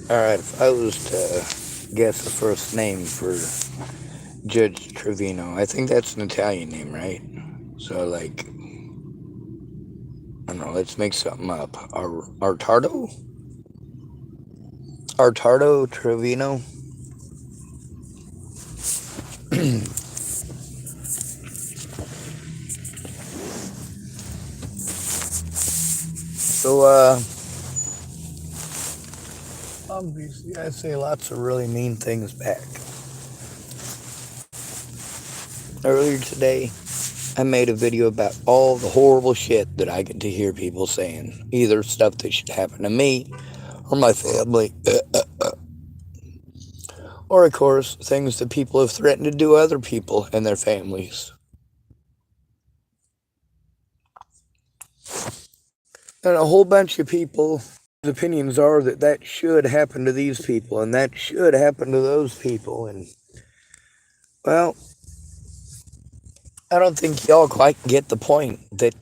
Alright, if I was to guess the first name for Judge Trevino, I think that's an Italian name, right? So, like, I don't know, let's make something up. Artardo? Artardo Trevino? So, obviously, I say lots of really mean things back. Earlier today, I made a video about all the horrible shit that I get to hear people saying. Either stuff that should happen to me or my family, or, of course, things that people have threatened to do other people and their families. And a whole bunch of people's opinions are that that should happen to these people and that should happen to those people. And, well, I don't think y'all quite get the point that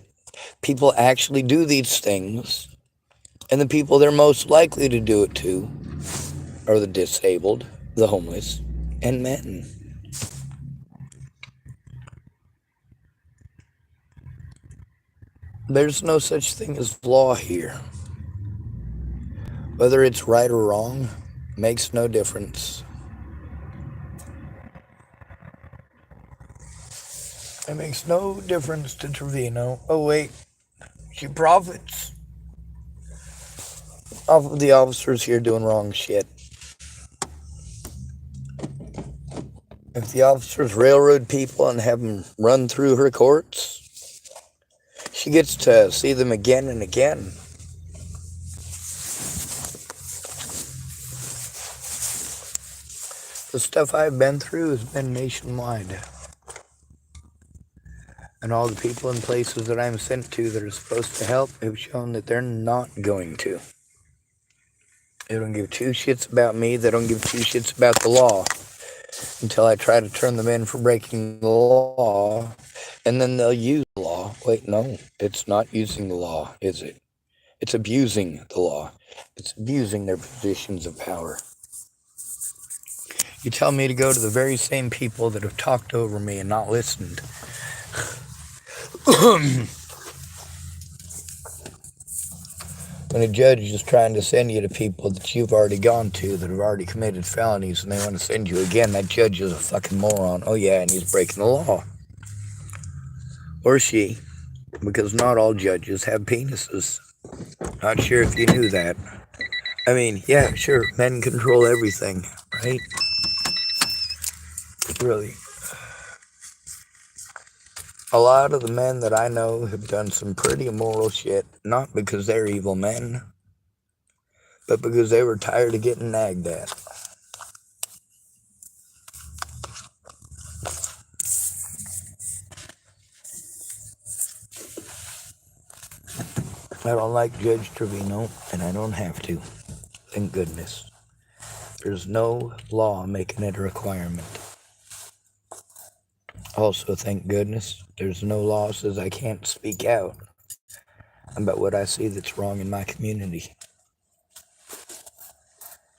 people actually do these things, and the people they're most likely to do it to are the disabled, the homeless, and men. There's no such thing as law here. Whether it's right or wrong makes no difference. It makes no difference to Trevino. Oh, wait, she profits off of the officers here doing wrong shit. If the officers railroad people and have them run through her courts, she gets to see them again and again. The stuff I've been through has been nationwide. And all the people and places that I'm sent to that are supposed to help have shown that they're not going to. They don't give two shits about me. They don't give two shits about the law until I try to turn them in for breaking the law. And then they'll use the law. Wait, no, it's not using the law, is it? It's abusing the law. It's abusing their positions of power. You tell me to go to the very same people that have talked over me and not listened. When a judge is trying to send you to people that you've already gone to that have already committed felonies and they want to send you again, that judge is a fucking moron. Oh yeah, and he's breaking the law. Or she, because not all judges have penises. Not sure if you knew that. I mean, yeah, sure, men control everything, right? Really. A lot of the men that I know have done some pretty immoral shit, not because they're evil men, but because they were tired of getting nagged at. I don't like Judge Trevino, and I don't have to. Thank goodness. There's no law making it a requirement. Also, thank goodness, there's no law says I can't speak out about what I see that's wrong in my community.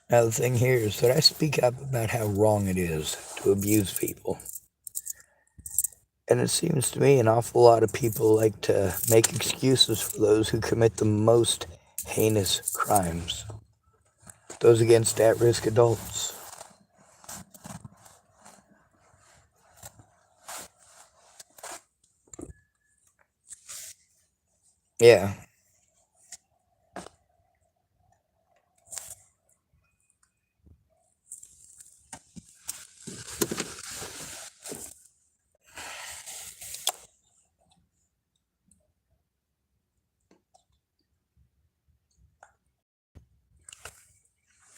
Now, the thing here is that I speak up about how wrong it is to abuse people. And it seems to me an awful lot of people like to make excuses for those who commit the most heinous crimes, those against at-risk adults. Yeah.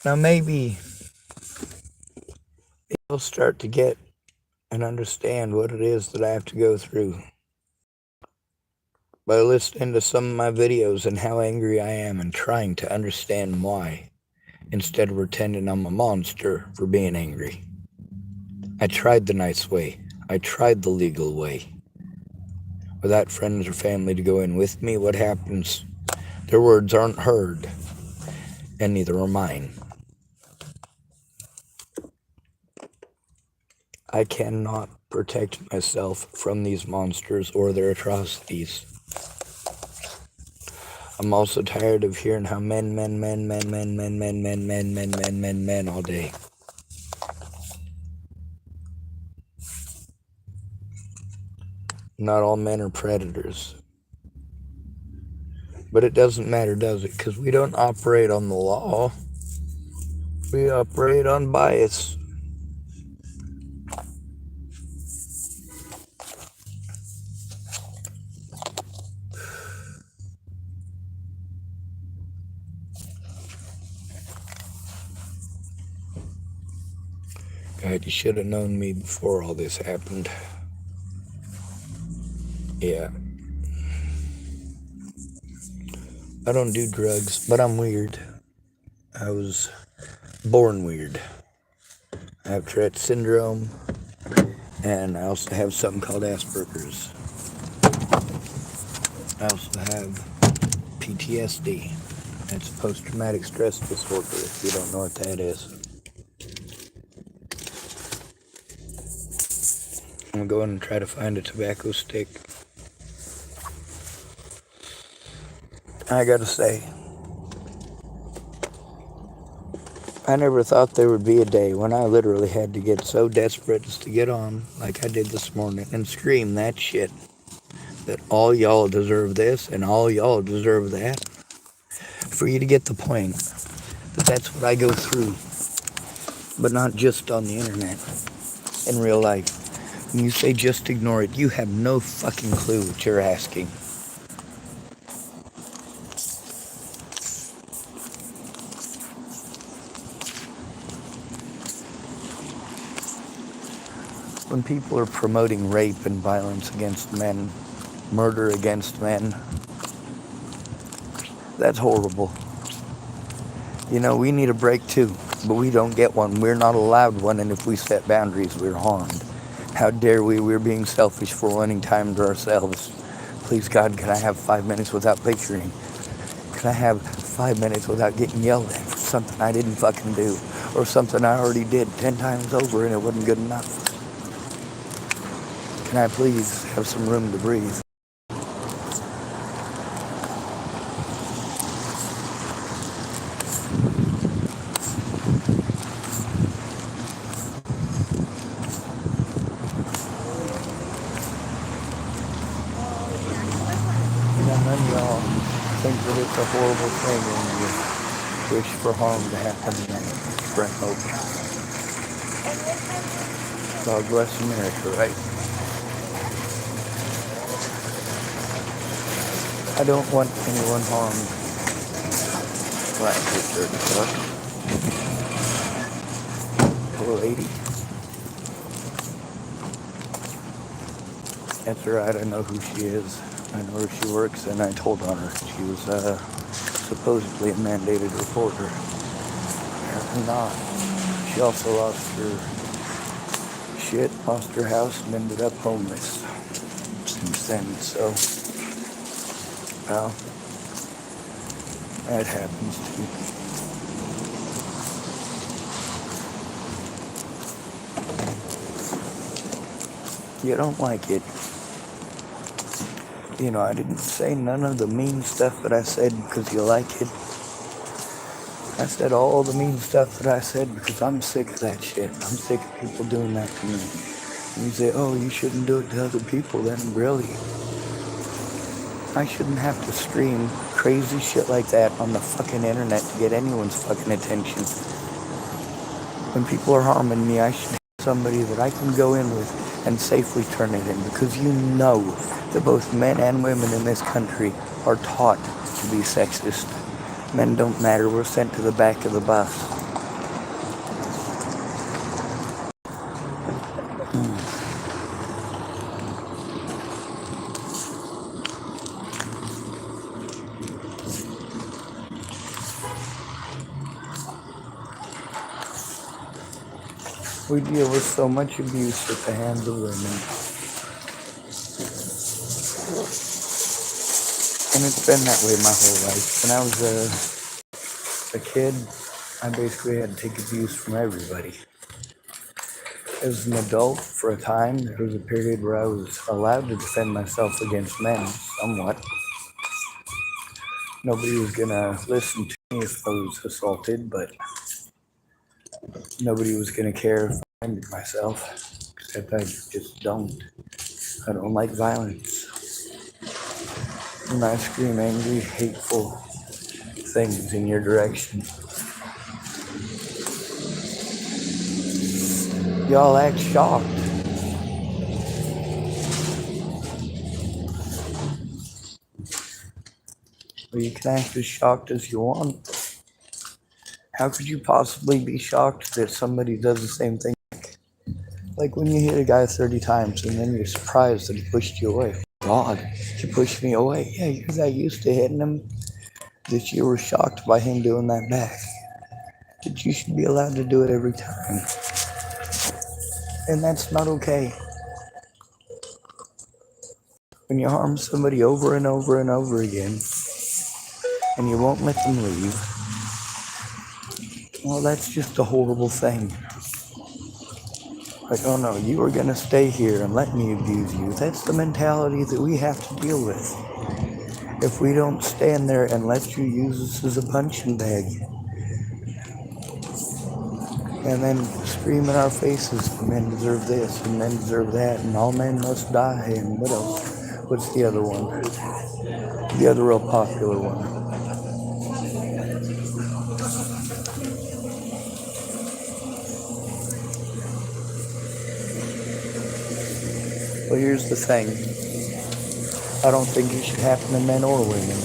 Now maybe you'll start to get and understand what it is that I have to go through by listening to some of my videos and how angry I am and trying to understand why, instead of pretending I'm a monster for being angry. I tried the nice way. I tried the legal way. Without friends or family to go in with me, what happens? Their words aren't heard, and neither are mine. I cannot protect myself from these monsters or their atrocities. I'm also tired of hearing how men all day. Not all men are predators. But it doesn't matter, does it? Because we don't operate on the law. We operate on bias. God, you should have known me before all this happened. Yeah. I don't do drugs, but I'm weird. I was born weird. I have Tourette syndrome, and I also have something called Asperger's. I also have PTSD. That's post-traumatic stress disorder, if you don't know what that is. I'm going to go and try to find a tobacco stick. I gotta say, I never thought there would be a day when I literally had to get so desperate as to get on, like I did this morning, and scream that shit. That all y'all deserve this and all y'all deserve that. For you to get the point that that's what I go through, but not just on the internet, in real life. When you say just ignore it, you have no fucking clue what you're asking. When people are promoting rape and violence against men, murder against men, that's horrible. You know, we need a break too, but we don't get one. We're not allowed one, and if we set boundaries, we're harmed. How dare we? We're being selfish for wanting time to ourselves. Please, God, can I have 5 minutes without picturing? Can I have 5 minutes without getting yelled at for something I didn't fucking do? Or something I already did 10 times over and it wasn't good enough? Can I please have some room to breathe? Now, none of y'all think that it's a horrible thing when you wish for harm to happen and spread hope. God bless America, right? I don't want anyone harmed. Well, it's dirty fuck. Hello, lady. That's right, I know who she is. I know where she works, and I told on her. She was supposedly a mandated reporter. Apparently not. She also lost her shit, lost her house, and ended up homeless since then. So, well, that happens too. You don't like it. You know, I didn't say none of the mean stuff that I said because you like it. I said all the mean stuff that I said because I'm sick of that shit. I'm sick of people doing that to me. And you say, oh, you shouldn't do it to other people. Then really, I shouldn't have to stream crazy shit like that on the fucking internet to get anyone's fucking attention. When people are harming me, I should have somebody that I can go in with and safely turn it in, because you know that both men and women in this country are taught to be sexist. Men don't matter, we're sent to the back of the bus. We deal with so much abuse at the hands of women. And it's been that way my whole life. When I was a kid, I basically had to take abuse from everybody. As an adult, for a time, there was a period where I was allowed to defend myself against men somewhat. Nobody was gonna listen to me if I was assaulted, but nobody was gonna care if I defended myself, except I just don't. I don't like violence. When I scream angry, hateful things in your direction, y'all act shocked. Well, you can act as shocked as you want. How could you possibly be shocked that somebody does the same thing? Like when you hit a guy 30 times and then you're surprised that he pushed you away. God, you pushed me away. Yeah, you're that used to hitting him that you were shocked by him doing that back. That you should be allowed to do it every time. And that's not okay. When you harm somebody over and over and over again and you won't let them leave, well, that's just a horrible thing. Like, oh no, you are going to stay here and let me abuse you. That's the mentality that we have to deal with. If we don't stand there and let you use us as a punching bag and then scream in our faces, men deserve this and men deserve that and all men must die and what else? What's the other one? The other real popular one. Well, here's the thing. I don't think it should happen to men or women.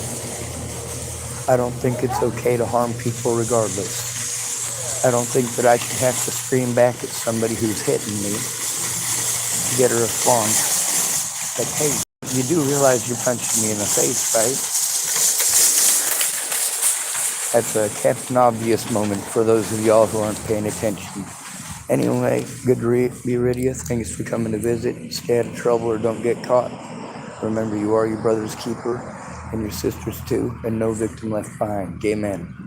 I don't think it's okay to harm people regardless. I don't think that I should have to scream back at somebody who's hitting me to get a response. Like, hey, you do realize you're punching me in the face, right? That's a Captain Obvious moment for those of y'all who aren't paying attention. Anyway, good to be with you. Thanks for coming to visit. Stay out of trouble or don't get caught. Remember, you are your brother's keeper and your sister's too, and no victim left behind. Gay men.